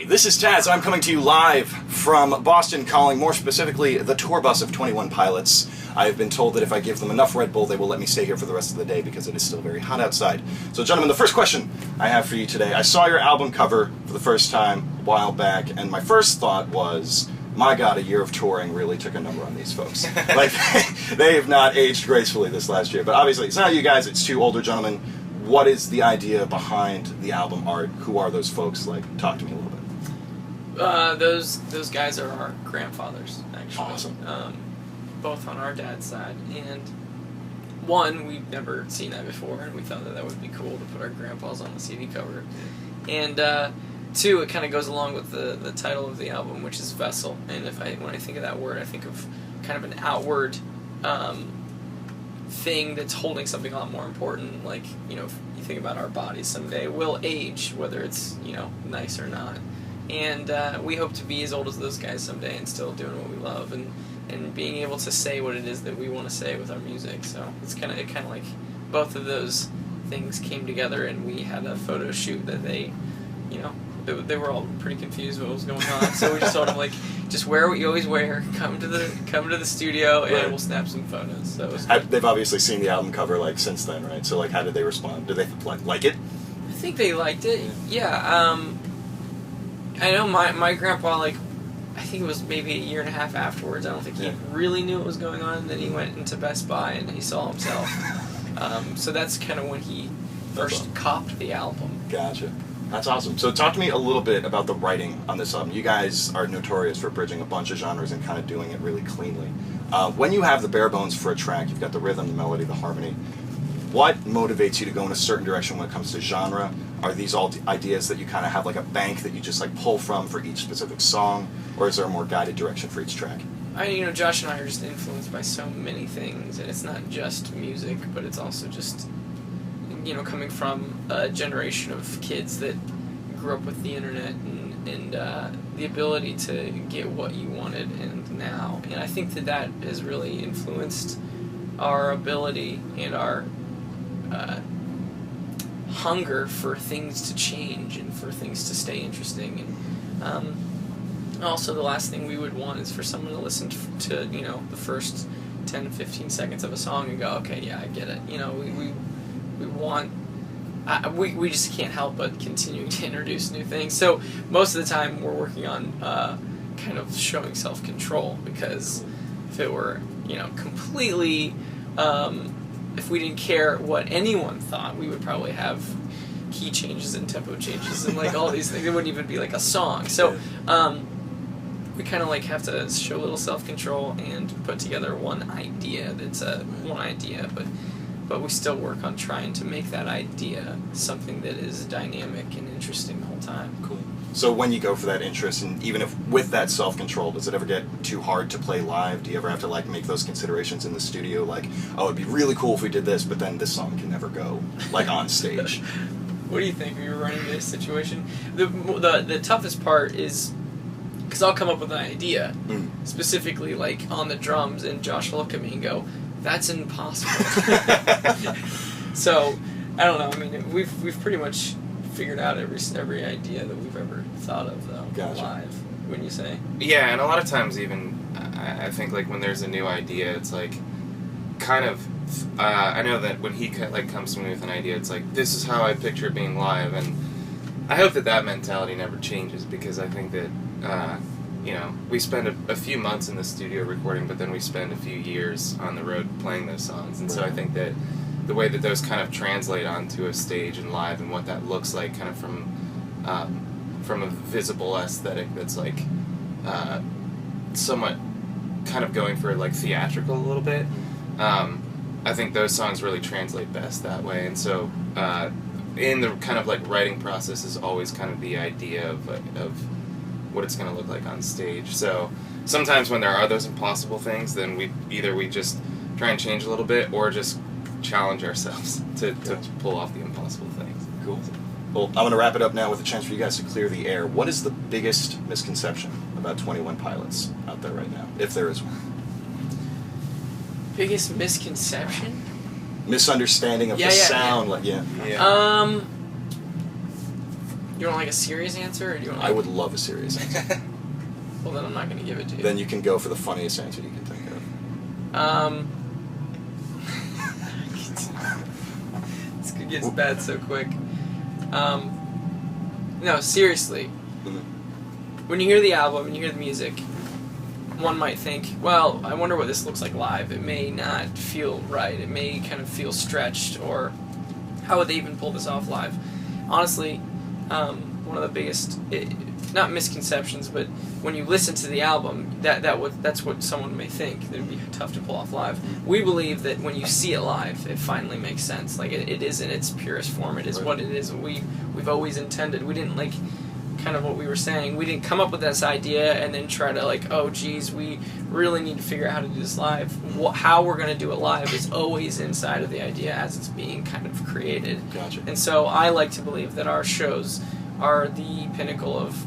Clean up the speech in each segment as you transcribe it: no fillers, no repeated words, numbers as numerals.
Hi, this is Taz. I'm coming to you live from Boston, calling more specifically the tour bus of 21 Pilots. I've been told that if I give them enough Red Bull, they will let me stay here for the rest of the day because it is still very hot outside. So gentlemen, the first question I have for you today, I saw your album cover for the first time a while back, and my first thought was, my God, a year of touring really took a number on these folks. Like, they have not aged gracefully this last year. But obviously, it's not you guys, it's two older gentlemen. What is the idea behind the album art? Who are those folks? Like, talk to me a little bit. Those guys are our grandfathers, actually. Awesome. Both on our dad's side. And one, we've never seen that before, and we thought that would be cool to put our grandpas on the CD cover. And two, it kind of goes along with the title of the album, which is Vessel. And when I think of that word, I think of kind of an outward thing that's holding something a lot more important. Like, you know, if you think about our bodies someday will age, whether it's, you know, nice or not. And we hope to be as old as those guys someday and still doing what we love and being able to say what it is that we want to say with our music. So it's kind of like both of those things came together, and we had a photo shoot that they, you know, they were all pretty confused what was going on. So we just told them, like, just wear what you always wear. Come to the studio, and we'll snap some photos. So it was good. They've obviously seen the album cover like since then, right? So like, how did they respond? Did they like it? I think they liked it. Yeah. I know my grandpa, like, I think it was maybe a year and a half afterwards. I don't think he really knew what was going on. And then he went into Best Buy and he saw himself. So that's kind of when he first copped the album. Gotcha. That's awesome. So talk to me a little bit about the writing on this album. You guys are notorious for bridging a bunch of genres and kind of doing it really cleanly. When you have the bare bones for a track, you've got the rhythm, the melody, the harmony. What motivates you to go in a certain direction when it comes to genre? Are these all ideas that you kind of have like a bank that you just like pull from for each specific song? Or is there a more guided direction for each track? Josh and I are just influenced by so many things, and it's not just music, but it's also just, you know, coming from a generation of kids that grew up with the internet and the ability to get what you wanted and now. And I think that has really influenced our ability and our hunger for things to change and for things to stay interesting. And also the last thing we would want is for someone to listen to you know, the first 10 to 15 seconds of a song and go, okay, yeah, I get it. You know, we want, we just can't help but continue to introduce new things. So most of the time we're working on kind of showing self-control, because if it were, you know, completely, if we didn't care what anyone thought, we would probably have key changes and tempo changes and like all these things. It wouldn't even be like a song. So we kind of like have to show a little self-control and put together one idea that's one idea, but we still work on trying to make that idea something that is dynamic and interesting the whole time. Cool. So when you go for that interest, and even if with that self-control, does it ever get too hard to play live? Do you ever have to like make those considerations in the studio, like, oh, it'd be really cool if we did this, but then this song can never go like on stage? What do you think? Are you running into this situation? The toughest part is, because I'll come up with an idea, specifically like on the drums, and Josh will look at me and go, "That's impossible." So I don't know. I mean, we've pretty much figured out every idea that we've ever thought of, though. Gotcha. Live, wouldn't you say? Yeah, and a lot of times even I think like when there's a new idea, it's like kind of I know that when he like comes to me with an idea, it's like, this is how I picture it being live, and I hope that mentality never changes, because I think that you know, we spend a few months in the studio recording, but then we spend a few years on the road playing those songs, and so I think that the way that those kind of translate onto a stage and live, and what that looks like kind of from a visible aesthetic that's like somewhat kind of going for like theatrical a little bit, I think those songs really translate best that way. And so in the kind of like writing process is always kind of the idea of what it's going to look like on stage. So sometimes when there are those impossible things, then we just try and change a little bit, or just challenge ourselves to pull off the impossible things. Cool. Well, I'm going to wrap it up now with a chance for you guys to clear the air. What is the biggest misconception about 21 Pilots out there right now, if there is one? Biggest misconception? Misunderstanding of the sound. Yeah. Like, You want like a serious answer, or do you want? I would love a serious answer. Well, then I'm not going to give it to you. Then you can go for the funniest answer you can think of. This could get bad so quick. No, seriously. When you hear the album and you hear the music, one might think, well, I wonder what this looks like live. It may not feel right. It may kind of feel stretched, or how would they even pull this off live? Honestly, one of the biggest, not misconceptions, but when you listen to the album, that's what someone may think. It would be tough to pull off live. We believe that when you see it live, it finally makes sense. Like, it is in its purest form. It is what it is. We've always intended. We didn't, like, kind of what we were saying, we didn't come up with this idea and then try to, like, oh geez, we really need to figure out how to do this live. How we're going to do it live is always inside of the idea as it's being kind of created. Gotcha. And so I like to believe that our shows are the pinnacle of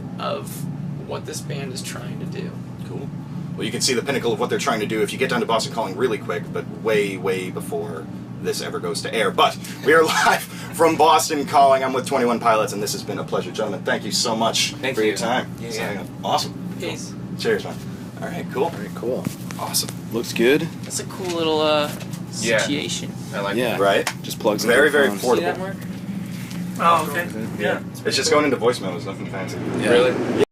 what this band is trying to do. Cool. Well, you can see the pinnacle of what they're trying to do if you get down to Boston Calling really quick, but way, way before this ever goes to air. But we are live from Boston Calling. I'm with 21 Pilots, and this has been a pleasure. Gentlemen, thank you so much for your time. Yeah. Awesome. Peace. Cool. Cheers, man. All right, cool. All right, cool. Awesome. Looks good. That's a cool little situation. I like Yeah. that. Right? Just plugs in. Very, the very phones. portable. See that, Mark? Oh, okay. Yeah. It's just going into voicemail. There's nothing fancy. Yeah. Really?